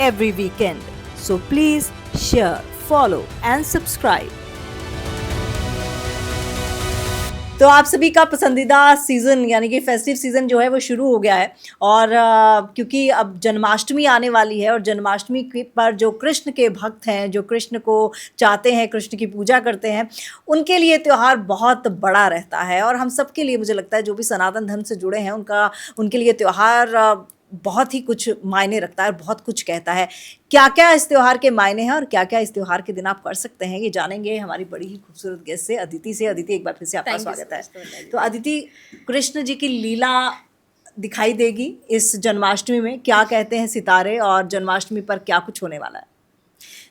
every weekend. So please share, follow and subscribe. तो आप सभी का पसंदीदा सीज़न यानी कि फेस्टिव सीज़न जो है वो शुरू हो गया है और क्योंकि अब जन्माष्टमी आने वाली है और जन्माष्टमी पर जो कृष्ण के भक्त हैं, जो कृष्ण को चाहते हैं, कृष्ण की पूजा करते हैं, उनके लिए त्यौहार बहुत बड़ा रहता है और हम सब के लिए मुझे लगता है जो भी सनातन धर्म से जुड़े हैं उनके लिए त्यौहार बहुत ही कुछ मायने रखता है, बहुत कुछ कहता है। क्या-क्या इस त्योहार के मायने हैं और क्या-क्या इस त्योहार के दिन आप कर सकते हैं, ये जानेंगे हमारी बड़ी ही खूबसूरत गेस्ट से, अदिति से। अदिति, एक बार फिर से आपका स्वागत है। तो अदिति, कृष्ण जी की लीला दिखाई देगी इस जन्माष्टमी में, क्या कहते हैं सितारे और जन्माष्टमी पर क्या कुछ होने वाला है?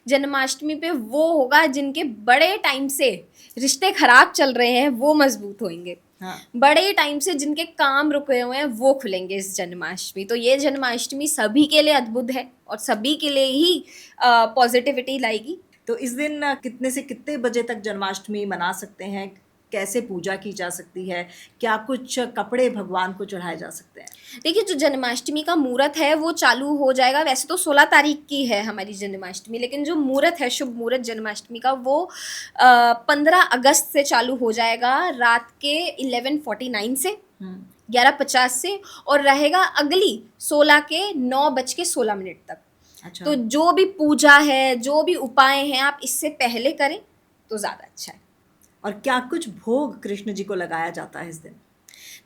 जन्माष्टमी पे वो होगा जिनके बड़े टाइम से रिश्ते खराब चल रहे हैं वो मजबूत होंगे। हाँ। बड़े टाइम से जिनके काम रुके हुए हैं वो खुलेंगे इस जन्माष्टमी। तो ये जन्माष्टमी सभी के लिए अद्भुत है और सभी के लिए ही पॉजिटिविटी लाएगी। तो इस दिन कितने से कितने बजे तक जन्माष्टमी मना सकते हैं? कैसे पूजा की जा सकती है? क्या कुछ कपड़े भगवान को चढ़ाए जा सकते हैं? देखिए, जो जन्माष्टमी का मुहूर्त है वो चालू हो जाएगा। वैसे तो 16 तारीख की है हमारी जन्माष्टमी, लेकिन जो मुहूर्त है, शुभ मुहूर्त जन्माष्टमी का, वो 15 अगस्त से चालू हो जाएगा रात के 11:49 से 11:50 से और रहेगा अगली 16 के 9:16 तक। अच्छा। तो जो भी पूजा है, जो भी उपाय हैं, आप इससे पहले करें तो ज़्यादा अच्छा है। और क्या कुछ भोग कृष्ण जी को लगाया जाता है इस दिन?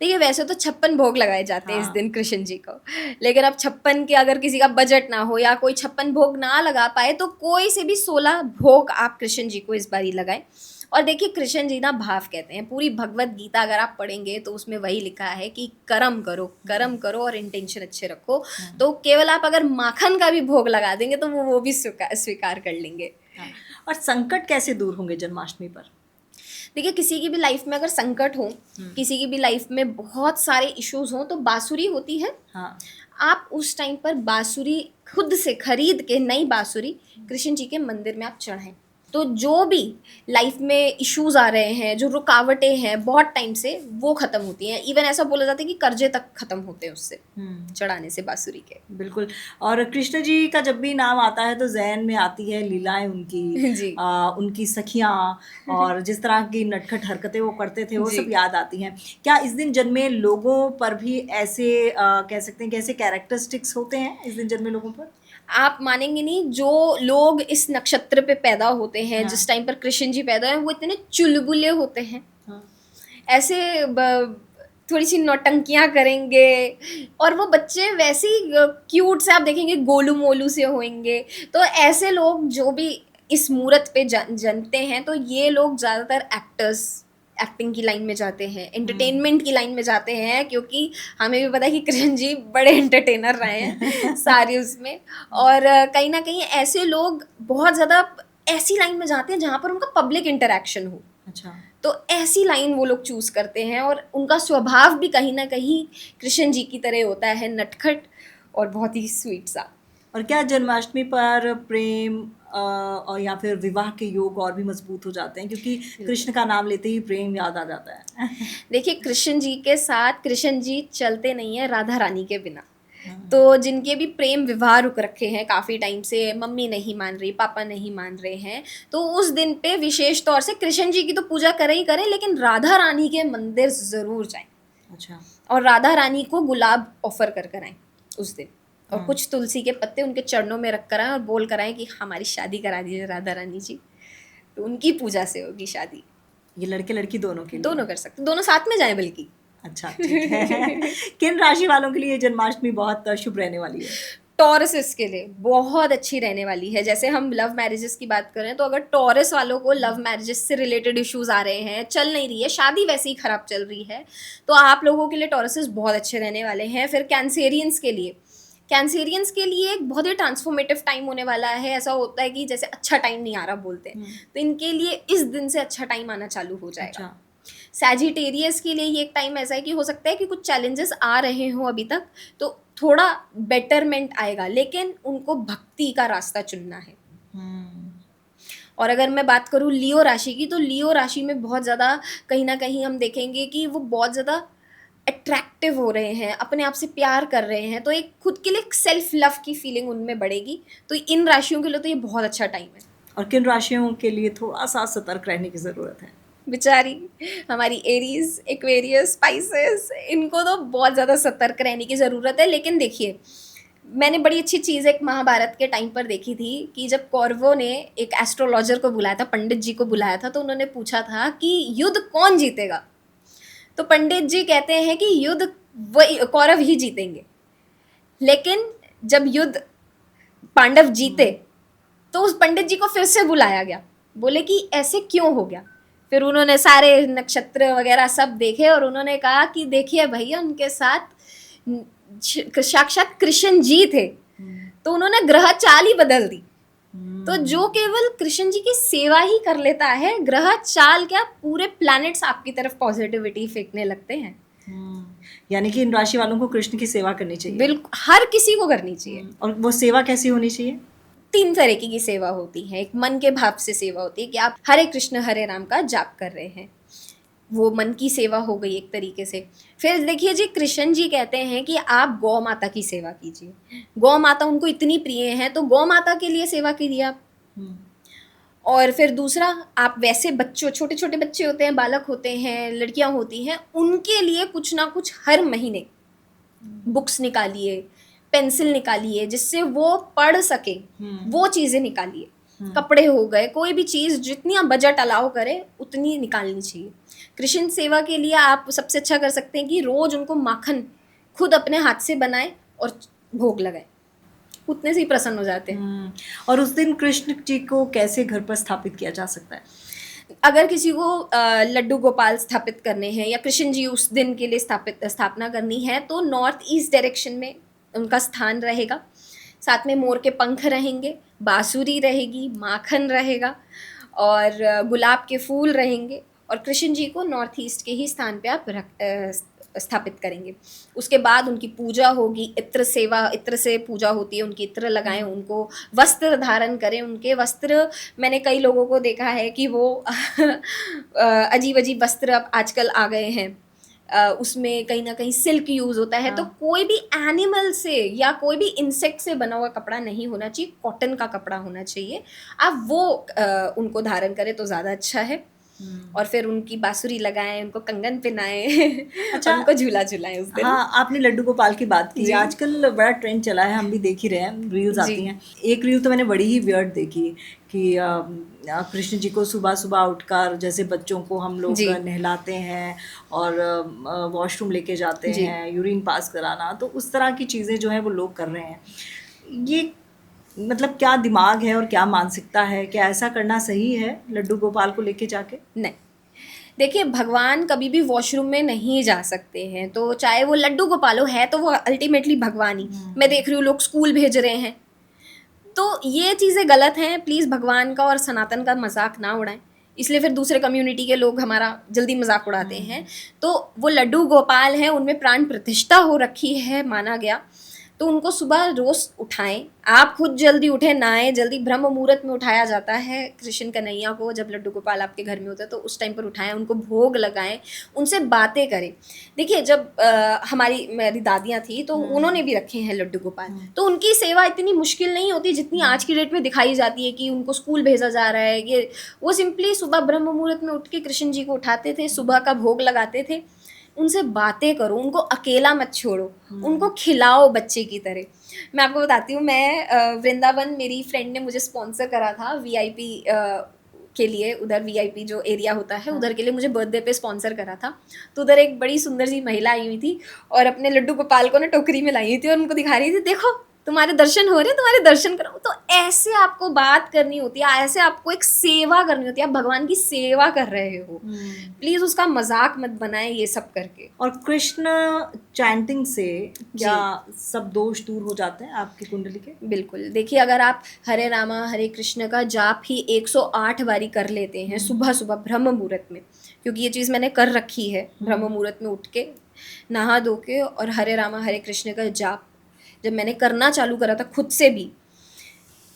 देखिए, वैसे तो 56 भोग लगाए जाते हैं इस हाँ। दिन कृष्ण जी को, लेकिन अब 56 के अगर किसी का बजट ना हो या कोई 56 भोग ना लगा पाए तो कोई से भी 16 भोग आप कृष्ण जी को इस बार ही लगाएं। और देखिए, कृष्ण जी ना भाव कहते हैं। पूरी भगवत गीता अगर आप पढ़ेंगे तो उसमें वही लिखा है कि कर्म करो और इंटेंशन अच्छे रखो। तो केवल आप अगर माखन का भी भोग लगा देंगे तो वो भी स्वीकार कर लेंगे। हाँ। और संकट कैसे दूर होंगे जन्माष्टमी पर? देखिए, किसी की भी लाइफ में अगर संकट हो, किसी की भी लाइफ में बहुत सारे इश्यूज हों, तो बांसुरी होती है। हाँ। आप उस टाइम पर बांसुरी खुद से खरीद के, नई बांसुरी कृष्ण जी के मंदिर में आप चढ़ाएं। तो जो भी लाइफ में इश्यूज आ रहे हैं, जो रुकावटें हैं बहुत टाइम से, वो खत्म होती हैं। इवन ऐसा बोला जाता है कि कर्जे तक खत्म होते हैं उससे, चढ़ाने से बांसुरी के। बिल्कुल। और कृष्ण जी का जब भी नाम आता है तो ज़हन में आती है लीलाएं उनकी, जी। उनकी सखियाँ और जिस तरह की नटखट हरकतें वो करते थे वो जी। सब याद आती हैं। क्या इस दिन जन्मे लोगों पर भी ऐसे कह सकते हैं कि ऐसे कैरेक्टरिस्टिक्स होते हैं इस दिन जन्मे लोगों पर? आप मानेंगे नहीं, जो लोग इस नक्षत्र पे पैदा होते हैं, हाँ। जिस टाइम पर कृष्ण जी पैदा हुए, वो इतने चुलबुले होते हैं। हाँ। ऐसे थोड़ी सी नौटंकियाँ करेंगे और वो बच्चे वैसे ही क्यूट से आप देखेंगे, गोलू मोलू से होंगे। तो ऐसे लोग जो भी इस मुहूर्त पे जनते हैं, तो ये लोग ज़्यादातर एक्टिंग की लाइन में जाते हैं, एंटरटेनमेंट की लाइन में जाते हैं, क्योंकि हमें भी पता है कि कृष्ण जी बड़े एंटरटेनर रहे हैं सारे उसमें। और कहीं ना कहीं ऐसे लोग बहुत ज़्यादा ऐसी लाइन में जाते हैं जहाँ पर उनका पब्लिक इंटरेक्शन हो। अच्छा। तो ऐसी लाइन वो लोग चूज करते हैं और उनका स्वभाव भी कहीं ना कहीं कृष्ण जी की तरह होता है, नटखट और बहुत ही स्वीट सा। और क्या जन्माष्टमी पर प्रेम और या फिर विवाह के योग और भी मजबूत हो जाते हैं, क्योंकि कृष्ण का नाम लेते ही प्रेम याद आ जाता है? देखिए, कृष्ण जी के साथ कृष्ण जी चलते नहीं है राधा रानी के बिना। तो जिनके भी प्रेम विवाह रुक रखे हैं काफ़ी टाइम से, मम्मी नहीं मान रही, पापा नहीं मान रहे हैं, तो उस दिन पे विशेष तौर से कृष्ण जी की तो पूजा करें ही करें, लेकिन राधा रानी के मंदिर ज़रूर जाएं। अच्छा। और राधा रानी को गुलाब ऑफर कर आएं उस दिन, और कुछ तुलसी के पत्ते उनके चरणों में रख कर आएं और बोल कर आएं कि हमारी शादी करा दीजिए राधा रानी जी। तो उनकी पूजा से होगी शादी। ये लड़के लड़की दोनों के लिए? दोनों कर सकते, दोनों साथ में जाएं बल्कि। अच्छा, ठीक है। किन राशि वालों के लिए जन्माष्टमी बहुत शुभ रहने वाली है? टॉरसेस के लिए बहुत अच्छी रहने वाली है। जैसे हम लव मैरिजेस की बात करें तो अगर टॉरस वालों को लव मैरिजेस से रिलेटेड इश्यूज आ रहे हैं, चल नहीं रही है, शादी वैसे ही खराब चल रही है, तो आप लोगों के लिए टॉरसेस बहुत अच्छे रहने वाले हैं। फिर कैंसेरियंस के लिए एक बहुत ही ट्रांसफॉर्मेटिव टाइम होने वाला है। ऐसा होता है कि जैसे अच्छा टाइम नहीं आ रहा बोलते हैं, तो इनके लिए इस दिन से अच्छा टाइम आना चालू हो जाएगा। अच्छा। सैजिटेरियस के लिए ये एक टाइम ऐसा है कि हो सकता है कि कुछ चैलेंजेस आ रहे हो अभी तक, तो थोड़ा बेटरमेंट आएगा, लेकिन उनको भक्ति का रास्ता चुनना है। और अगर मैं बात करूँ लियो राशि की, तो लियो राशि में बहुत ज़्यादा कहीं ना कहीं हम देखेंगे कि वो बहुत ज़्यादा अट्रैक्टिव हो रहे हैं, अपने आप से प्यार कर रहे हैं, तो एक खुद के लिए एक सेल्फ लव की फीलिंग उनमें बढ़ेगी। तो इन राशियों के लिए तो ये बहुत अच्छा टाइम है। और किन राशियों के लिए थोड़ा सा सतर्क रहने की ज़रूरत है? बेचारी हमारी एरीज, एक्वेरियस, स्पाइसेस, इनको तो बहुत ज़्यादा सतर्क रहने की ज़रूरत है। लेकिन देखिए, मैंने बड़ी अच्छी चीज़ एक महाभारत के टाइम पर देखी थी कि जब कौरवों ने एक एस्ट्रोलॉजर को बुलाया था, पंडित जी को बुलाया था, तो उन्होंने पूछा था कि युद्ध कौन जीतेगा। तो पंडित जी कहते हैं कि युद्ध वही कौरव ही जीतेंगे। लेकिन जब युद्ध पांडव जीते तो उस पंडित जी को फिर से बुलाया गया, बोले कि ऐसे क्यों हो गया। फिर उन्होंने सारे नक्षत्र वगैरह सब देखे और उन्होंने कहा कि देखिए भैया, उनके साथ साक्षात कृष्ण जी थे, तो उन्होंने ग्रह चाल ही बदल दी। तो जो केवल कृष्ण जी की सेवा ही कर लेता है, ग्रह चाल क्या, पूरे प्लैनेट्स आपकी तरफ पॉजिटिविटी फेंकने लगते हैं। यानी कि इन राशि वालों को कृष्ण की सेवा करनी चाहिए। बिल्कुल, हर किसी को करनी चाहिए। और वो सेवा कैसी होनी चाहिए? 3 तरीके की सेवा होती है। एक मन के भाव से सेवा होती है कि आप हरे कृष्ण हरे राम का जाप कर रहे हैं, वो मन की सेवा हो गई एक तरीके से। फिर देखिए जी, कृष्ण जी कहते हैं कि आप गौ माता की सेवा कीजिए। गौ माता उनको इतनी प्रिय है, तो गौ माता के लिए सेवा कीजिए आप। और फिर दूसरा, आप वैसे बच्चों, छोटे छोटे बच्चे होते हैं, बालक होते हैं, लड़कियां होती हैं, उनके लिए कुछ ना कुछ हर महीने बुक्स निकालिए, पेंसिल निकालिए, जिससे वो पढ़ सके, वो चीज़ें निकालिए। कपड़े हो गए, कोई भी चीज़ जितनी आप बजट अलाउ करें उतनी निकालनी चाहिए। कृष्ण सेवा के लिए आप सबसे अच्छा कर सकते हैं कि रोज़ उनको माखन खुद अपने हाथ से बनाएं और भोग लगाएं, उतने से ही प्रसन्न हो जाते हैं। और उस दिन कृष्ण जी को कैसे घर पर स्थापित किया जा सकता है? अगर किसी को लड्डू गोपाल स्थापित करने हैं या कृष्ण जी उस दिन के लिए स्थापना करनी है, तो नॉर्थ ईस्ट डायरेक्शन में उनका स्थान रहेगा। साथ में मोर के पंख रहेंगे, बांसुरी रहेगी, माखन रहेगा और गुलाब के फूल रहेंगे। और कृष्ण जी को नॉर्थ ईस्ट के ही स्थान पे आप स्थापित करेंगे। उसके बाद उनकी पूजा होगी, इत्र सेवा, इत्र से पूजा होती है, उनकी इत्र लगाएं, उनको वस्त्र धारण करें। उनके वस्त्र, मैंने कई लोगों को देखा है कि वो अजीब अजीब वस्त्र अब आजकल आ गए हैं, उसमें कहीं ना कहीं सिल्क यूज़ होता है। तो कोई भी एनिमल से या कोई भी इंसेक्ट से बना हुआ कपड़ा नहीं होना चाहिए, कॉटन का कपड़ा होना चाहिए। आप वो उनको धारण करें तो ज़्यादा अच्छा है। और फिर उनकी बांसुरी लगाएं, उनको कंगन पहनाएं, अच्छा, उनको झूला झुलाएं उस दिन। हाँ, आपने लड्डू गोपाल की बात की। जी। आजकल बड़ा ट्रेंड चला है, हम भी देख ही रहे हैं, रील्स जी। आती हैं। एक रील तो मैंने बड़ी ही वियर्ड देखी कि कृष्ण जी को सुबह सुबह उठकर, जैसे बच्चों को हम लोग जी। नहलाते हैं और वॉशरूम लेके जाते जी। हैं, यूरिन पास कराना, तो उस तरह की चीज़ें जो है वो लोग कर रहे हैं। ये मतलब क्या दिमाग है और क्या मानसिकता है? क्या ऐसा करना सही है लड्डू गोपाल को लेके जाके? नहीं, देखिए, भगवान कभी भी वॉशरूम में नहीं जा सकते हैं, तो चाहे वो लड्डू गोपाल हो, है तो वो अल्टीमेटली भगवान ही। मैं देख रही हूँ लोग स्कूल भेज रहे हैं, तो ये चीज़ें गलत हैं। प्लीज़ भगवान का और सनातन का मजाक ना उड़ाएं। इसलिए फिर दूसरे कम्युनिटी के लोग हमारा जल्दी मजाक उड़ाते हैं। तो वो लड्डू गोपाल हैं, उनमें प्राण प्रतिष्ठा हो रखी है, माना गया, तो उनको सुबह रोज़ उठाएं। आप खुद जल्दी उठें, नहाएं जल्दी। ब्रह्म मुहूर्त में उठाया जाता है कृष्ण कन्हैया को, जब लड्डू गोपाल आपके घर में होते हैं तो उस टाइम पर उठाएं, उनको भोग लगाएं, उनसे बातें करें। देखिए, जब मेरी दादियाँ थी तो उन्होंने भी रखे हैं लड्डू गोपाल, तो उनकी सेवा इतनी मुश्किल नहीं होती जितनी आज की डेट में दिखाई जाती है कि उनको स्कूल भेजा जा रहा है। ये वो सिंपली सुबह ब्रह्म मुहूर्त में उठ के कृष्ण जी को उठाते थे, सुबह का भोग लगाते थे। उनसे बातें करो, उनको अकेला मत छोड़ो, उनको खिलाओ बच्चे की तरह। मैं आपको बताती हूँ, मैं वृंदावन, मेरी फ्रेंड ने मुझे स्पॉन्सर करा था वीआईपी के लिए। उधर वीआईपी जो एरिया होता है उधर के लिए मुझे बर्थडे पे स्पॉन्सर करा था। तो उधर एक बड़ी सुंदर सी महिला आई हुई थी और अपने लड्डू गोपाल को ना टोकरी में लाई हुई थी और उनको दिखा रही थी, देखो तुम्हारे दर्शन हो रहे हैं, तुम्हारे दर्शन करो। तो ऐसे आपको बात करनी होती है, ऐसे आपको एक सेवा करनी होती है। आप भगवान की सेवा कर रहे हो, प्लीज उसका मजाक मत बनाएं ये सब करके। और कृष्ण चैंटिंग से क्या सब दोष दूर हो जाते हैं आपकी कुंडली के? बिल्कुल। देखिए, अगर आप हरे रामा हरे कृष्ण का जाप ही 108 बारी कर लेते हैं सुबह सुबह ब्रह्म मुहूर्त में, क्योंकि ये चीज़ मैंने कर रखी है, ब्रह्म मुहूर्त में उठ के नहा धो के और हरे रामा हरे कृष्ण का जाप जब मैंने करना चालू करा था खुद से भी,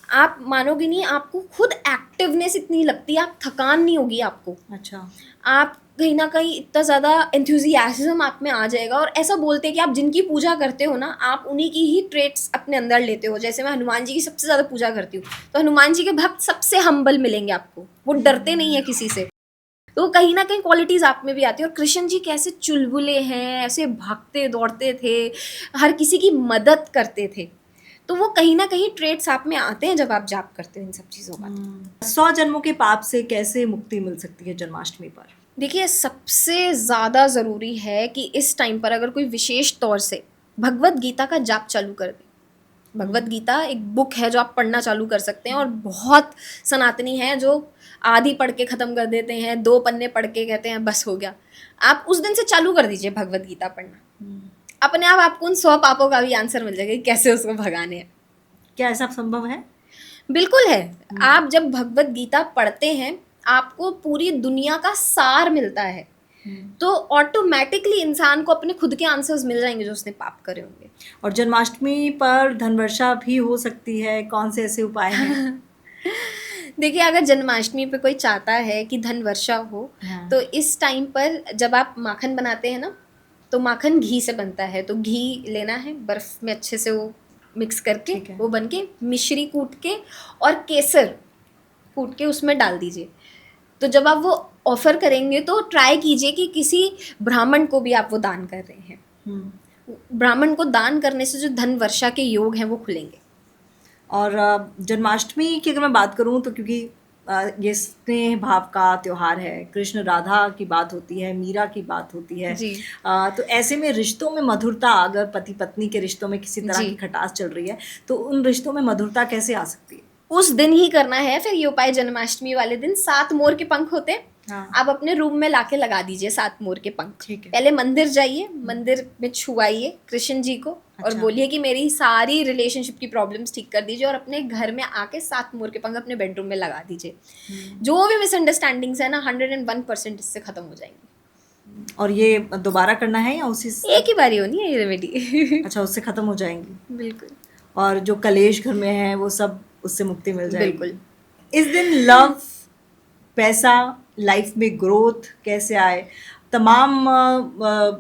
आप मानोगे नहीं, आपको खुद एक्टिवनेस इतनी लगती है, आप थकान नहीं होगी आपको। अच्छा। आप कहीं ना कहीं इतना ज़्यादा एंथुजियाज्म आप में आ जाएगा। और ऐसा बोलते हैं कि आप जिनकी पूजा करते हो ना, आप उन्हीं की ही ट्रेट्स अपने अंदर लेते हो। जैसे मैं हनुमान जी की सबसे ज़्यादा पूजा करती हूँ, तो हनुमान जी के भक्त सबसे हम्बल मिलेंगे आपको, वो डरते नहीं है किसी से। तो कहीं ना कहीं क्वालिटीज़ आप में भी आती है। और कृष्ण जी कैसे चुलबुले हैं, ऐसे भागते दौड़ते थे, हर किसी की मदद करते थे। तो वो कहीं ना कहीं ट्रेट्स आप में आते हैं जब आप जाप करते हो इन सब चीज़ों का। 100 जन्मों के पाप से कैसे मुक्ति मिल सकती है जन्माष्टमी पर? देखिए, सबसे ज़्यादा ज़रूरी है कि इस टाइम पर अगर कोई विशेष तौर से भगवत गीता का जाप चालू कर दे। भगवत गीता एक बुक है जो आप पढ़ना चालू कर सकते हैं, और बहुत सनातनी हैं जो आधी पढ़ के ख़त्म कर देते हैं, 2 पन्ने पढ़ के कहते हैं बस हो गया। आप उस दिन से चालू कर दीजिए भगवत गीता पढ़ना, अपने आप आपको उन 100 पापों का भी आंसर मिल जाएगा कि कैसे उसको भगाने हैं। क्या ऐसा संभव है? बिल्कुल है। आप जब भगवत गीता पढ़ते हैं, आपको पूरी दुनिया का सार मिलता है, तो ऑटोमेटिकली इंसान को अपने खुद के आंसर्स मिल जाएंगे जो उसने पाप करे होंगे। और जन्माष्टमी पर धन वर्षा भी हो सकती है, कौन से ऐसे उपाय हैं? देखिए, अगर जन्माष्टमी पे कोई चाहता है कि धन वर्षा हो, हाँ। तो इस टाइम पर जब आप माखन बनाते हैं ना, तो माखन घी से बनता है, तो घी लेना है, बर्फ़ में अच्छे से वो मिक्स करके ठीक है। वो बन के मिश्री कूट के और केसर कूट के उसमें डाल दीजिए। तो जब आप वो ऑफ़र करेंगे तो ट्राई कीजिए कि किसी ब्राह्मण को भी आप वो दान कर रहे हैं। ब्राह्मण को दान करने से जो धन वर्षा के योग हैं वो खुलेंगे। और जन्माष्टमी की अगर मैं बात करूं तो क्योंकि ये स्नेह भाव का त्योहार है, कृष्ण राधा की बात होती है, मीरा की बात होती है। जी। तो ऐसे में रिश्तों में मधुरता, अगर पति पत्नी के रिश्तों में किसी तरह जी। की खटास चल रही है, तो उन रिश्तों में मधुरता कैसे आ सकती है? उस दिन ही करना है फिर ये उपाय। जन्माष्टमी वाले दिन 7 मोर के पंख होते हैं, हाँ। आप अपने रूम में लाके लगा दीजिए 7 मोर के पंख। ठीक है। पहले मंदिर जाइए, मंदिर में छुआइए कृष्ण जी को और अच्छा। बोलिए कि मेरी सारी रिलेशनशिप की प्रॉब्लम्स ठीक कर दीजिए, और अपने घर में आके 7 मोर के पंख अपने बेडरूम में लगा दीजिए। जो भी मिसअंडरस्टैंडिंग्स है ना, 101% इससे खत्म हो जाएंगी। और ये दोबारा करना है या उसी एक ही बारी होनी है ये रेमेडी। अच्छा, उससे खत्म हो जाएंगी। बिल्कुल। और जो कलेश घर में है वो सब, उससे मुक्ति मिल जाएगी। बिल्कुल। इस दिन लव, पैसा, लाइफ में ग्रोथ कैसे आए, तमाम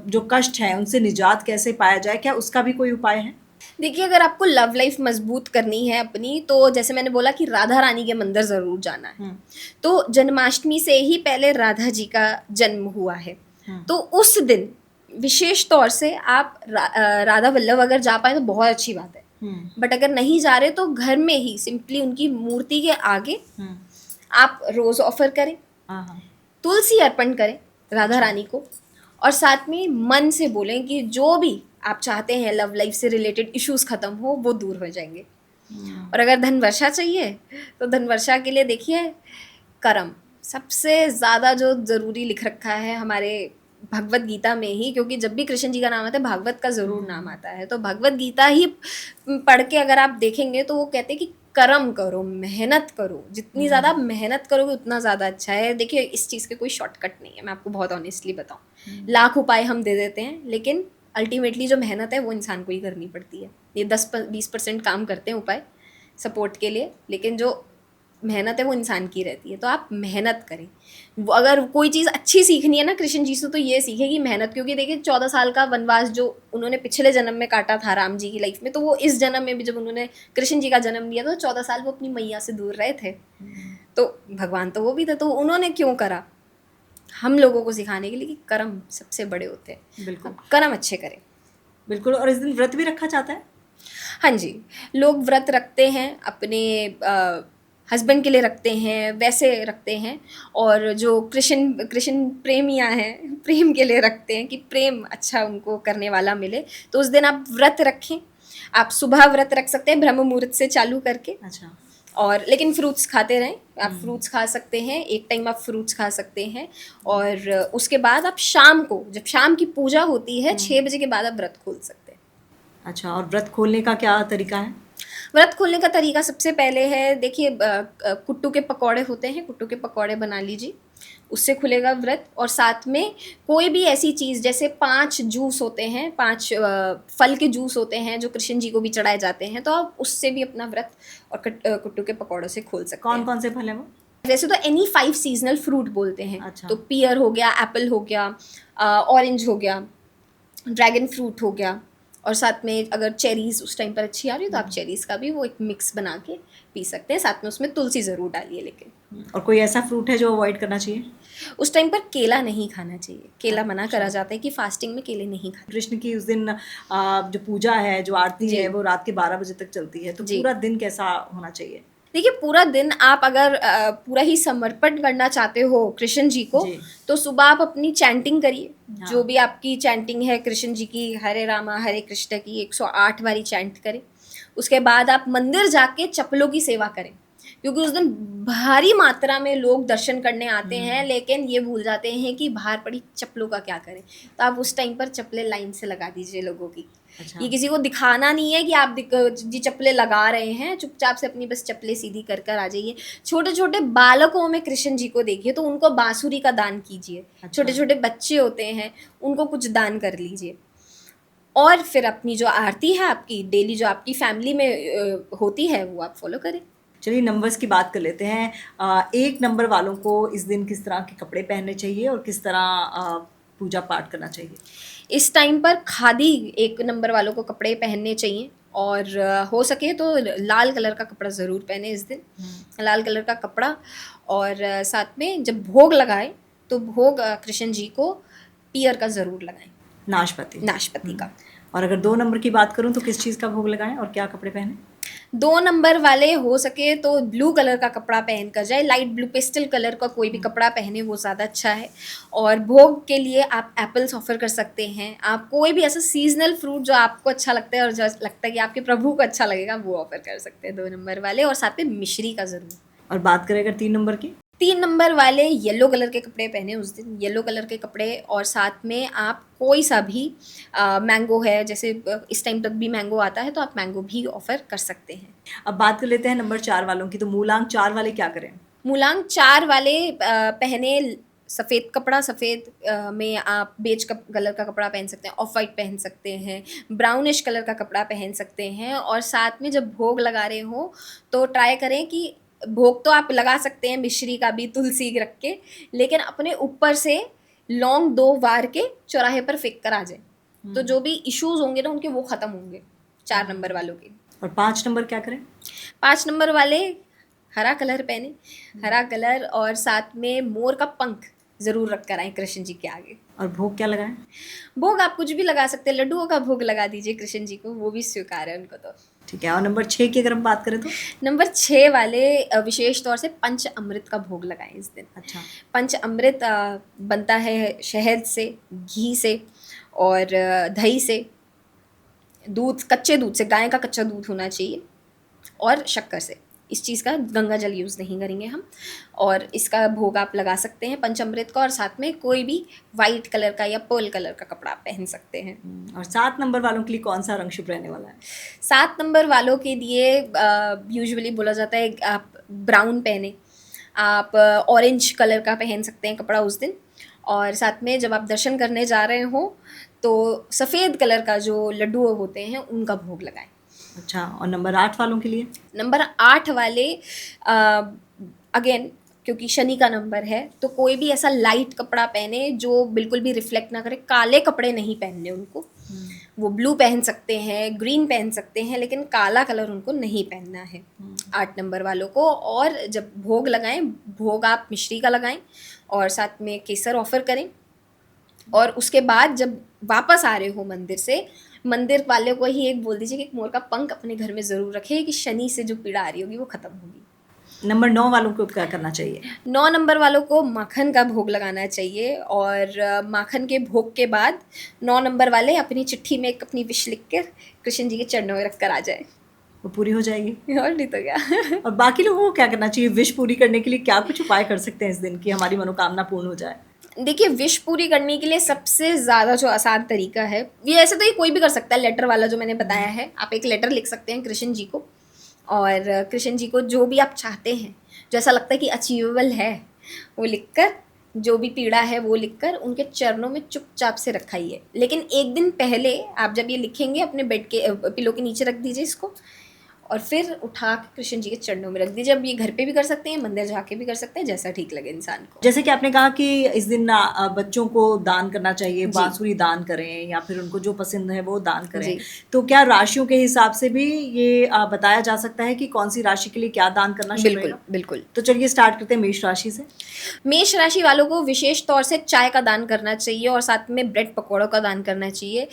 जो कष्ट हैं उनसे निजात कैसे पाया जाए, क्या उसका भी कोई उपाय है? देखिए, अगर आपको लव लाइफ मजबूत करनी है अपनी, तो जैसे मैंने बोला कि राधा रानी के मंदिर ज़रूर जाना है। तो जन्माष्टमी से ही पहले राधा जी का जन्म हुआ है, तो उस दिन विशेष तौर से आप राधा वल्लभ अगर जा पाए तो बहुत अच्छी बात है। बट अगर नहीं जा रहे तो घर में ही सिंपली उनकी मूर्ति के आगे आप रोज़ ऑफर करें, तुलसी अर्पण करें राधा रानी को, और साथ में मन से बोलें कि जो भी आप चाहते हैं लव लाइफ से रिलेटेड इश्यूज खत्म हो, वो दूर हो जाएंगे। और अगर धन वर्षा चाहिए तो धन वर्षा के लिए देखिए, कर्म सबसे ज़्यादा जो ज़रूरी लिख रखा है हमारे भगवत गीता में ही, क्योंकि जब भी कृष्ण जी का नाम आता है भागवत का ज़रूर नाम आता है। तो भगवत गीता ही पढ़ के अगर आप देखेंगे तो वो कहते हैं कि कर्म करो, मेहनत करो, जितनी ज़्यादा मेहनत करोगे उतना ज़्यादा अच्छा है। देखिए, इस चीज़ के कोई शॉर्टकट नहीं है, मैं आपको बहुत ऑनेस्टली बताऊँ। लाख उपाय हम दे देते हैं, लेकिन अल्टीमेटली जो मेहनत है वो इंसान को ही करनी पड़ती है। ये 10-20% काम करते हैं उपाय सपोर्ट के लिए, लेकिन जो मेहनत है वो इंसान की रहती है। तो आप मेहनत करें। अगर कोई चीज़ अच्छी सीखनी है ना कृष्ण जी से, तो ये सीखे कि मेहनत, क्योंकि देखिए 14 साल का वनवास जो उन्होंने पिछले जन्म में काटा था राम जी की लाइफ में, तो वो इस जन्म में भी जब उन्होंने कृष्ण जी का जन्म लिया तो 14 साल वो अपनी मैया से दूर रहे थे। तो भगवान तो वो भी थे, तो उन्होंने क्यों करा? हम लोगों को सिखाने के लिए कि कर्म सबसे बड़े होते हैं। बिल्कुल, कर्म अच्छे करें। बिल्कुल। और इस दिन व्रत भी रखा जाता है? हाँ जी, लोग व्रत रखते हैं, अपने हस्बैंड के लिए रखते हैं, वैसे रखते हैं। और जो कृष्ण प्रेमियाँ हैं, प्रेम के लिए रखते हैं कि प्रेम अच्छा उनको करने वाला मिले। तो उस दिन आप व्रत रखें। आप सुबह व्रत रख सकते हैं ब्रह्म मुहूर्त से चालू करके। अच्छा। और लेकिन फ्रूट्स खाते रहें। आप फ्रूट्स खा सकते हैं, एक टाइम आप फ्रूट्स खा सकते हैं। और उसके बाद आप शाम को, जब शाम की पूजा होती है 6 बजे के बाद आप व्रत खोल सकते हैं। अच्छा, और व्रत खोलने का क्या तरीका है? व्रत खोलने का तरीका सबसे पहले है, देखिए कुट्टू के पकौड़े होते हैं, कुट्टू के पकौड़े बना लीजिए, उससे खुलेगा व्रत। और साथ में कोई भी ऐसी चीज़, जैसे 5 जूस होते हैं, 5 फल के जूस होते हैं जो कृष्ण जी को भी चढ़ाए जाते हैं, तो आप उससे भी अपना व्रत और कुट्टू के पकौड़ों से खोल सकते हैं। कौन कौन से फल हैं वो? वैसे तो एनी 5 सीजनल फ्रूट बोलते हैं। अच्छा। तो पियर हो गया, एप्पल हो गया, ऑरेंज हो गया, ड्रैगन फ्रूट हो गया, और साथ में अगर चेरीज़ उस टाइम पर अच्छी आ रही है तो आप चेरीज़ का भी वो एक मिक्स बना के पी सकते हैं। साथ में उसमें तुलसी ज़रूर डालिए। लेकिन और कोई ऐसा फ्रूट है जो अवॉइड करना चाहिए? उस टाइम पर केला नहीं खाना चाहिए। केला मना अच्छा। करा जाता है कि फास्टिंग में केले नहीं खाने। कृष्ण की उस दिन जो पूजा है, जो आरती जी। है, वो रात के 12 बजे तक चलती है, तो जी। पूरा दिन कैसा होना चाहिए? देखिए, पूरा दिन आप अगर पूरा ही समर्पण करना चाहते हो कृष्ण जी को, जी। तो सुबह आप अपनी चैंटिंग करिए। हाँ। जो भी आपकी चैंटिंग है कृष्ण जी की, हरे रामा हरे कृष्ण की 108 बारी चैंट करें। उसके बाद आप मंदिर जाके चप्पलों की सेवा करें, क्योंकि उस दिन भारी मात्रा में लोग दर्शन करने आते हैं, लेकिन ये भूल जाते हैं कि बाहर पड़ी चप्पलों का क्या करें। तो आप उस टाइम पर चप्पलें लाइन से लगा दीजिए लोगों की। अच्छा। ये किसी को दिखाना नहीं है कि आप जी चप्पलें लगा रहे हैं, चुपचाप से अपनी बस चप्पलें सीधी कर कर आ जाइए। छोटे छोटे बालकों में कृष्ण जी को देखिए, तो उनको बांसुरी का दान कीजिए। अच्छा। छोटे छोटे बच्चे होते हैं, उनको कुछ दान कर लीजिए। और फिर अपनी जो आरती है आपकी डेली, जो आपकी फैमिली में होती है, वो आप फॉलो करें। चलिए नंबर्स की बात कर लेते हैं। 1 नंबर वालों को इस दिन किस तरह के कपड़े पहनने चाहिए और किस तरह पूजा पाठ करना चाहिए? इस टाइम पर खादी 1 नंबर वालों को कपड़े पहनने चाहिए, और हो सके तो लाल कलर का कपड़ा ज़रूर पहने इस दिन। लाल कलर का कपड़ा, और साथ में जब भोग लगाएं तो भोग कृष्ण जी को पियर का ज़रूर लगाएं, नाशपाती। नाशपाती का। और अगर 2 नंबर की बात करूं तो किस चीज़ का भोग लगाएं और क्या कपड़े पहने? 2 नंबर वाले हो सके तो ब्लू कलर का कपड़ा पहन कर जाए, लाइट ब्लू पेस्टल कलर का कोई भी कपड़ा पहने, वो ज़्यादा अच्छा है। और भोग के लिए आप एप्पल्स ऑफर कर सकते हैं। आप कोई भी ऐसा सीजनल फ्रूट जो आपको अच्छा लगता है और जो लगता है कि आपके प्रभु को अच्छा लगेगा, वो ऑफर कर सकते हैं 2 नंबर वाले, और साथ में मिश्री का ज़रूर। और बात करें अगर 3 नंबर की? 3 नंबर वाले येलो कलर के कपड़े पहने उस दिन, येलो कलर के कपड़े, और साथ में आप कोई सा भी मैंगो है, जैसे इस टाइम तक भी मैंगो आता है, तो आप मैंगो भी ऑफर कर सकते हैं। अब बात कर लेते हैं नंबर 4 वालों की। तो मूलांक 4 वाले क्या करें? मूलांक 4 वाले पहने सफ़ेद कपड़ा, सफ़ेद में आप बेज कलर का कपड़ा पहन सकते हैं, ऑफ वाइट पहन सकते हैं, ब्राउनिश कलर का कपड़ा पहन सकते हैं। और साथ में जब भोग लगा रहे हो तो ट्राई करें कि भोग तो आप लगा सकते हैं मिश्री का भी, तुलसी रख के, लेकिन अपने ऊपर से लौंग 2 वार के चौराहे पर फेंक कर आ जाए, तो जो भी इश्यूज होंगे ना उनके, वो ख़त्म होंगे 4 नंबर वालों के। और 5 नंबर क्या करें? 5 नंबर वाले हरा कलर पहने, हरा कलर, और साथ में मोर का पंख ज़रूर रख कर आए कृष्ण जी के आगे। और भोग क्या लगाएं? भोग आप कुछ भी लगा सकते हैं, लड्डुओं का भोग लगा दीजिए कृष्ण जी को, वो भी स्वीकार है उनको। तो ठीक है। और नंबर 6 की अगर हम बात करें तो? नंबर 6 वाले विशेष तौर से पंच अमृत का भोग लगाएं इस दिन। अच्छा। पंच अमृत बनता है शहद से, घी से, और दही से, दूध, कच्चे दूध से, गाय का कच्चा दूध होना चाहिए, और शक्कर से। इस चीज़ का गंगा जल यूज़ नहीं करेंगे हम। और इसका भोग आप लगा सकते हैं पंचामृत का, और साथ में कोई भी वाइट कलर का या पर्ल कलर का कपड़ा आप पहन सकते हैं। और 7 नंबर वालों के लिए कौन सा रंग शुभ रहने वाला है? 7 नंबर वालों के लिए यूजुअली बोला जाता है आप ब्राउन पहने, आप ऑरेंज कलर का पहन सकते हैं कपड़ा उस दिन। और साथ में जब आप दर्शन करने जा रहे हो तो सफ़ेद कलर का जो लड्डू होते हैं उनका भोग लगाएं। अच्छा। और नंबर 8 वालों के लिए? नंबर 8 वाले अगेन, क्योंकि शनि का नंबर है, तो कोई भी ऐसा लाइट कपड़ा पहने जो बिल्कुल भी रिफ्लेक्ट ना करे। काले कपड़े नहीं पहनने उनको, वो ब्लू पहन सकते हैं, ग्रीन पहन सकते हैं, लेकिन काला कलर उनको नहीं पहनना है 8 नंबर वालों को। और जब भोग लगाएं, भोग आप मिश्री का लगाएं, और साथ में केसर ऑफर करें। और उसके बाद जब वापस आ रहे हो मंदिर से, मंदिर वाले को ही एक बोल दीजिए कि एक मोर का पंख अपने घर में ज़रूर रखे, कि शनि से जो पीड़ा आ रही होगी वो ख़त्म होगी। नंबर 9 वालों को क्या करना चाहिए? 9 नंबर वालों को माखन का भोग लगाना चाहिए, और माखन के भोग के बाद 9 नंबर वाले अपनी चिट्ठी में एक अपनी विश लिख कर कृष्ण जी के चरणों में रख कर आ जाए, वो पूरी हो जाएगी। और नहीं तो क्या। और बाकी लोगों को क्या करना चाहिए? विश पूरी करने के लिए क्या कुछ उपाय कर सकते हैं इस दिन की हमारी मनोकामना पूर्ण हो जाए? देखिए, विश पूरी करने के लिए सबसे ज़्यादा जो आसान तरीका है, ये ऐसे तो ये कोई भी कर सकता है, लेटर वाला जो मैंने बताया है। आप एक लेटर लिख सकते हैं कृष्ण जी को, और कृष्ण जी को जो भी आप चाहते हैं, जो ऐसा लगता है कि अचीवेबल है, वो लिखकर, जो भी पीड़ा है वो लिखकर उनके चरणों में चुपचाप से रखाइए। लेकिन एक दिन पहले आप जब ये लिखेंगे, अपने बेड के पिलो के नीचे रख दीजिए इसको, और फिर उठा के कृष्ण जी के चरणों में रख दीजिए। अब ये घर पे भी कर सकते हैं, मंदिर जाके भी कर सकते हैं, जैसा ठीक लगे इंसान को। जैसे कि आपने कहा कि इस दिन बच्चों को दान करना चाहिए, जी। बांसुरी दान करें या फिर उनको जो पसंद है वो दान करें। जी। तो क्या राशियों के हिसाब से भी ये बताया जा सकता है कि कौन सी राशि के लिए क्या दान करना शुभ बिल्कुल, रहेगा? बिल्कुल। तो चलिए स्टार्ट करते हैं मेष राशि से। मेष राशि वालों को विशेष तौर से चाय का दान करना चाहिए और साथ में ब्रेड पकौड़ों का दान करना चाहिए।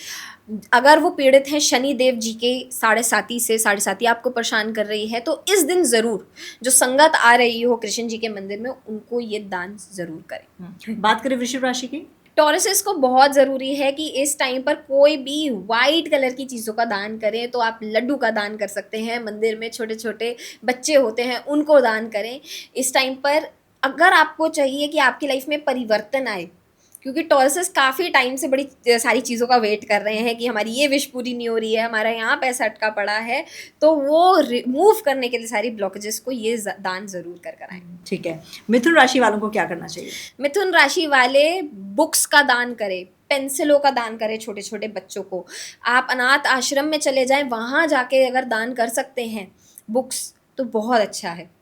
अगर वो पीड़ित हैं शनि देव जी के साढ़े साती से, साढ़े साती आपको परेशान कर रही है, तो इस दिन ज़रूर जो संगत आ रही हो कृष्ण जी के मंदिर में, उनको ये दान ज़रूर करें। बात करें वृषभ राशि की। टॉरसेस को बहुत ज़रूरी है कि इस टाइम पर कोई भी वाइट कलर की चीज़ों का दान करें। तो आप लड्डू का दान कर सकते हैं, मंदिर में छोटे छोटे बच्चे होते हैं उनको दान करें इस टाइम पर। अगर आपको चाहिए कि आपकी लाइफ में परिवर्तन आए, क्योंकि टॉरसेस काफ़ी टाइम से बड़ी सारी चीज़ों का वेट कर रहे हैं कि हमारी ये विश पूरी नहीं हो रही है, हमारा यहाँ पैसा अटका पड़ा है, तो वो रिमूव करने के लिए सारी ब्लॉकेजेस को ये दान ज़रूर कर कराएं। ठीक है, मिथुन राशि वालों को क्या करना चाहिए? मिथुन राशि वाले बुक्स का दान करें, पेंसिलों का दान करें छोटे छोटे बच्चों को। आप अनाथ आश्रम में चले जाएं, वहाँ जाके अगर दान कर सकते हैं बुक्स, तो बहुत अच्छा है।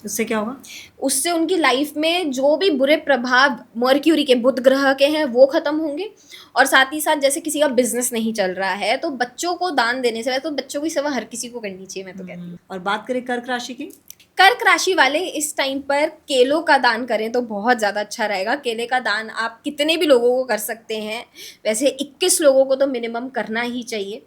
उससे क्या होगा? उससे उनकी लाइफ में जो भी बुरे प्रभाव मर्क्यूरी के, बुध ग्रह के हैं, वो खत्म होंगे। और साथ ही साथ जैसे किसी का बिजनेस नहीं चल रहा है, तो बच्चों को दान देने से, तो बच्चों की सेवा हर किसी को करनी चाहिए, मैं तो कहती हूँ। और बात करें कर्क राशि की। कर्क राशि वाले इस टाइम पर केलों का दान करें तो बहुत ज़्यादा अच्छा रहेगा। केले का दान आप कितने भी लोगों को कर सकते हैं, वैसे 21 लोगों को तो मिनिमम करना ही चाहिए।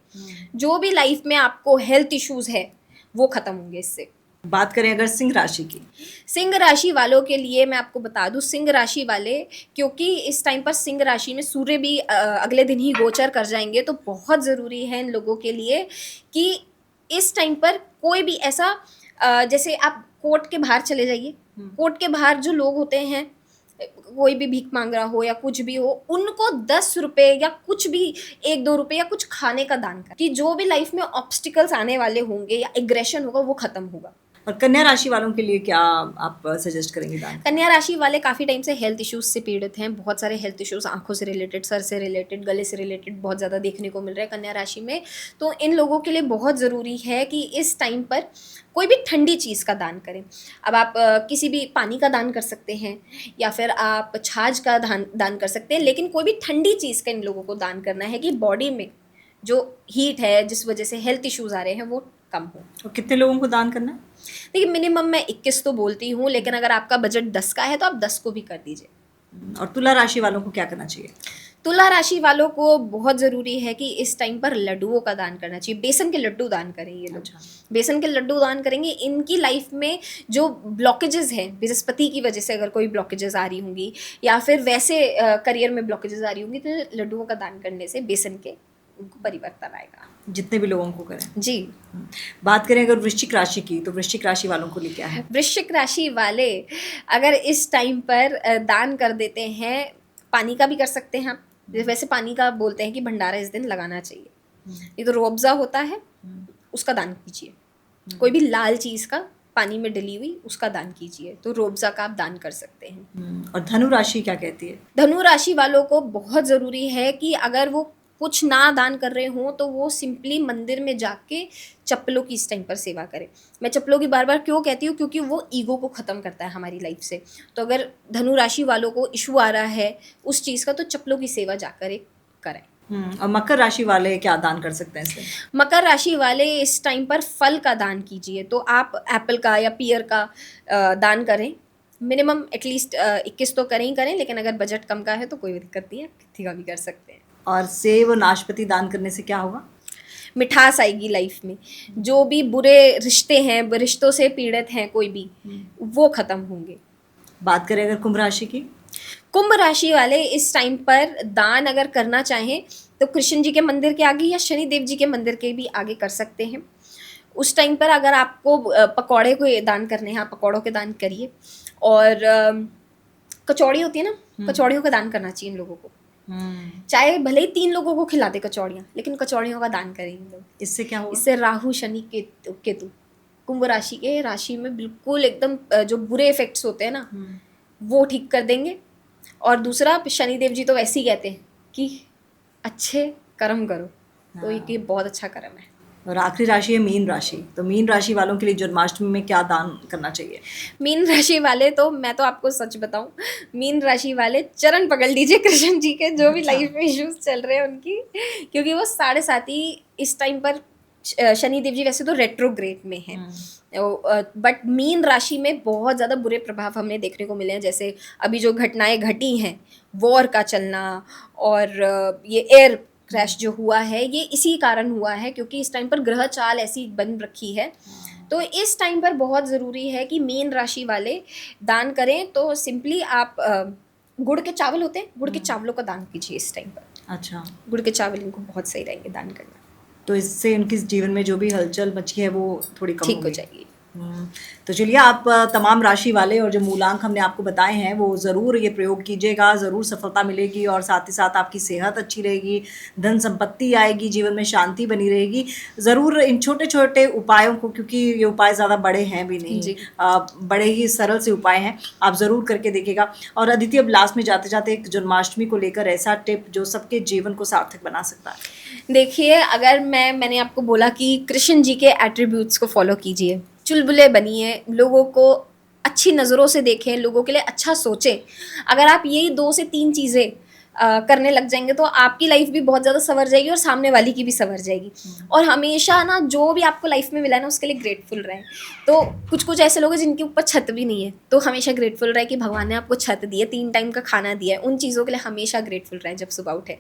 जो भी लाइफ में आपको हेल्थ इश्यूज है वो खत्म होंगे इससे। बात करें अगर सिंह राशि की। सिंह राशि वालों के लिए मैं आपको बता दूं, सिंह राशि वाले, क्योंकि इस टाइम पर सिंह राशि में सूर्य भी अगले दिन ही गोचर कर जाएंगे, तो बहुत ज़रूरी है इन लोगों के लिए कि इस टाइम पर कोई भी ऐसा जैसे आप कोर्ट के बाहर चले जाइए, कोर्ट के बाहर जो लोग होते हैं, कोई भी भीख मांग रहा हो या कुछ भी हो, उनको 10 रुपए या कुछ भी 1-2 रुपए या कुछ खाने का दान कर, कि जो भी लाइफ में ऑब्स्टिकल्स आने वाले होंगे या एग्रेशन होगा वो खत्म होगा। और कन्या राशि वालों के लिए क्या आप सजेस्ट करेंगे दान? कन्या राशि वाले काफ़ी टाइम से हेल्थ इश्यूज से पीड़ित हैं। बहुत सारे हेल्थ इश्यूज आंखों से रिलेटेड, सर से रिलेटेड, गले से रिलेटेड बहुत ज़्यादा देखने को मिल रहा है कन्या राशि में। तो इन लोगों के लिए बहुत ज़रूरी है कि इस टाइम पर कोई भी ठंडी चीज़ का दान करें। अब आप किसी भी पानी का दान कर सकते हैं या फिर आप छाछ का दान कर सकते हैं, लेकिन कोई भी ठंडी चीज़ का इन लोगों को दान करना है कि बॉडी में जो हीट है, जिस वजह से हेल्थ इश्यूज आ रहे हैं, वो कम हो। और कितने लोगों को दान करना है? देखिए मिनिमम मैं 21 तो बोलती हूँ, लेकिन अगर आपका बजट 10 का है तो आप 10 को भी कर दीजिए। और तुला राशि वालों को क्या करना चाहिए? तुला राशि वालों को बहुत ज़रूरी है कि इस टाइम पर लड्डुओं का दान करना चाहिए। बेसन के लड्डू दान करें ये लोग। अच्छा। बेसन के लड्डू दान करेंगे, इनकी लाइफ में जो ब्लॉकेजेस हैं, बृहस्पति की वजह से अगर कोई ब्लॉकेजेस आ रही होंगी या फिर वैसे करियर में ब्लॉकेजेस आ रही होंगी, तो लड्डुओं का दान करने से बेसन के उनको परिवर्तन आएगा। जितने भी लोगों को करें जी। बात करें अगर वृश्चिक राशि की, तो वृश्चिक राशि वालों को लिए क्या है? वृश्चिक राशि वाले अगर इस टाइम पर दान कर देते हैं, पानी का भी कर सकते हैं आप। वैसे पानी का बोलते हैं कि भंडारा इस दिन लगाना चाहिए। ये तो रूअफ़ज़ा होता है, उसका दान कीजिए। कोई भी लाल चीज़ का पानी में डली हुई उसका दान कीजिए, तो रूअफ़ज़ा का आप दान कर सकते हैं। और धनु राशि क्या कहती है? धनु राशि वालों को बहुत ज़रूरी है कि अगर वो कुछ ना दान कर रहे हों तो वो सिंपली मंदिर में जाके चप्पलों की इस टाइम पर सेवा करें। मैं चप्पलों की बार बार क्यों कहती हूँ, क्योंकि वो ईगो को ख़त्म करता है हमारी लाइफ से। तो अगर धनु राशि वालों को इशू आ रहा है उस चीज़ का, तो चप्पलों की सेवा जाकर करें। और मकर राशि वाले क्या दान कर सकते हैं इसमें? मकर राशि वाले इस टाइम पर फल का दान कीजिए। तो आप एप्पल का या पियर का दान करें। मिनिमम एटलीस्ट 21 तो करें ही करें, लेकिन अगर बजट कम का है तो कोई दिक्कत नहीं है, किसी का भी कर सकते हैं। और सेब और नाशपाती दान करने से क्या होगा? मिठास आएगी लाइफ में। जो भी बुरे रिश्ते हैं, रिश्तों से पीड़ित हैं कोई भी, वो खत्म होंगे। बात करें अगर कुंभ राशि की। कुंभ राशि वाले इस टाइम पर दान अगर करना चाहें तो कृष्ण जी के मंदिर के आगे या शनि देव जी के मंदिर के भी आगे कर सकते हैं। उस टाइम पर अगर आपको पकौड़े को दान करने हैं, आप पकौड़ों के दान करिए। और कचौड़ी होती है ना, कचौड़ियों का दान करना चाहिए इन लोगों को। चाहे भले ही 3 लोगों को खिलाते कचौड़ियाँ, लेकिन कचौड़ियों का दान करेंगे लोग। इससे क्या होगा? इससे राहु शनि केतु कुंभ राशि के राशि में बिल्कुल एकदम जो बुरे इफेक्ट्स होते हैं ना, वो ठीक कर देंगे। और दूसरा, शनिदेव जी तो वैसे ही कहते हैं कि अच्छे कर्म करो, तो ये बहुत अच्छा कर्म है। और आखिरी राशि है मीन राशि, तो मीन राशि वालों के लिए जन्माष्टमी में क्या दान करना चाहिए? मीन राशि वाले तो मैं तो आपको सच बताऊं, मीन राशि वाले चरण पकड़ लीजिए कृष्ण जी के, जो भी अच्छा। लाइफ में इश्यूज चल रहे हैं उनकी, क्योंकि वो 7.5 ही इस टाइम पर शनिदेव जी वैसे तो रेट्रोग्रेड में हैं, बट मीन राशि में बहुत ज़्यादा बुरे प्रभाव हमें देखने को मिले हैं। जैसे अभी जो घटनाएं घटी हैं, वॉर का चलना और ये एयर क्रैश जो हुआ है, ये इसी कारण हुआ है क्योंकि इस टाइम पर ग्रह चाल ऐसी बन रखी है। तो इस टाइम पर बहुत ज़रूरी है कि मीन राशि वाले दान करें। तो सिंपली आप गुड़ के चावल होते हैं, गुड़ के चावलों का दान कीजिए इस टाइम पर। अच्छा, गुड़ के चावल इनको बहुत सही रहेंगे दान करना, तो इससे उनके जीवन में जो भी हलचल मची है वो थोड़ी कम ठीक हो होगी। जाएगी। तो चलिए, आप तमाम राशि वाले और जो मूलांक हमने आपको बताए हैं वो ज़रूर ये प्रयोग कीजिएगा, ज़रूर सफलता मिलेगी और साथ ही साथ आपकी सेहत अच्छी रहेगी, धन संपत्ति आएगी, जीवन में शांति बनी रहेगी। ज़रूर इन छोटे छोटे उपायों को, क्योंकि ये उपाय ज़्यादा बड़े हैं भी नहीं, जी। बड़े ही सरल से उपाय हैं, आप ज़रूर करके देखिएगा। और अदिति, अब लास्ट में जाते जाते एक जन्माष्टमी को लेकर ऐसा टिप जो सबके जीवन को सार्थक बना सकता है। देखिए, अगर मैंने आपको बोला कि कृष्ण जी के एट्रीब्यूट्स को फॉलो कीजिए, चुलबुले बनिए, लोगों को अच्छी नज़रों से देखें, लोगों के लिए अच्छा सोचें। अगर आप यही 2 से 3 चीज़ें करने लग जाएंगे तो आपकी लाइफ भी बहुत ज़्यादा संवर जाएगी और सामने वाली की भी संवर जाएगी। और हमेशा ना, जो भी आपको लाइफ में मिला है ना, उसके लिए ग्रेटफुल रहें। तो कुछ ऐसे लोग हैं जिनके ऊपर छत भी नहीं है, तो हमेशा ग्रेटफुल रहे कि भगवान ने आपको छत दी है, 3 टाइम का खाना दिया है। उन चीज़ों के लिए हमेशा ग्रेटफुल रहें जब सुबह उठे।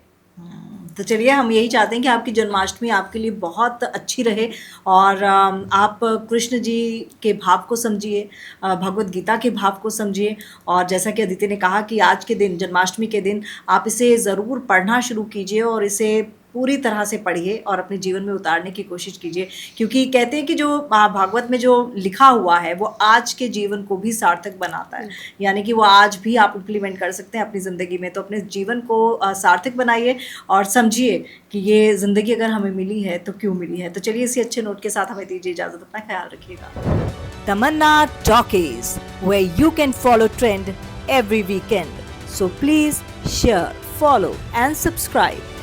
तो चलिए, हम यही चाहते हैं कि आपकी जन्माष्टमी आपके लिए बहुत अच्छी रहे और आप कृष्ण जी के भाव को समझिए, भगवत गीता के भाव को समझिए। और जैसा कि अदिति ने कहा कि आज के दिन, जन्माष्टमी के दिन, आप इसे ज़रूर पढ़ना शुरू कीजिए और इसे पूरी तरह से पढ़िए और अपने जीवन में उतारने की कोशिश कीजिए, क्योंकि कहते हैं कि जो भागवत में जो लिखा हुआ है वो आज के जीवन को भी सार्थक बनाता है, यानी कि वो आज भी आप इम्प्लीमेंट कर सकते हैं अपनी ज़िंदगी में। तो अपने जीवन को सार्थक बनाइए और समझिए कि ये ज़िंदगी अगर हमें मिली है तो क्यों मिली है। तो चलिए, इसी अच्छे नोट के साथ हमें दीजिए इजाज़त, अपना ख्याल रखिएगा। तमन्ना talkies, where you can follow trend every weekend. So please share, follow and subscribe.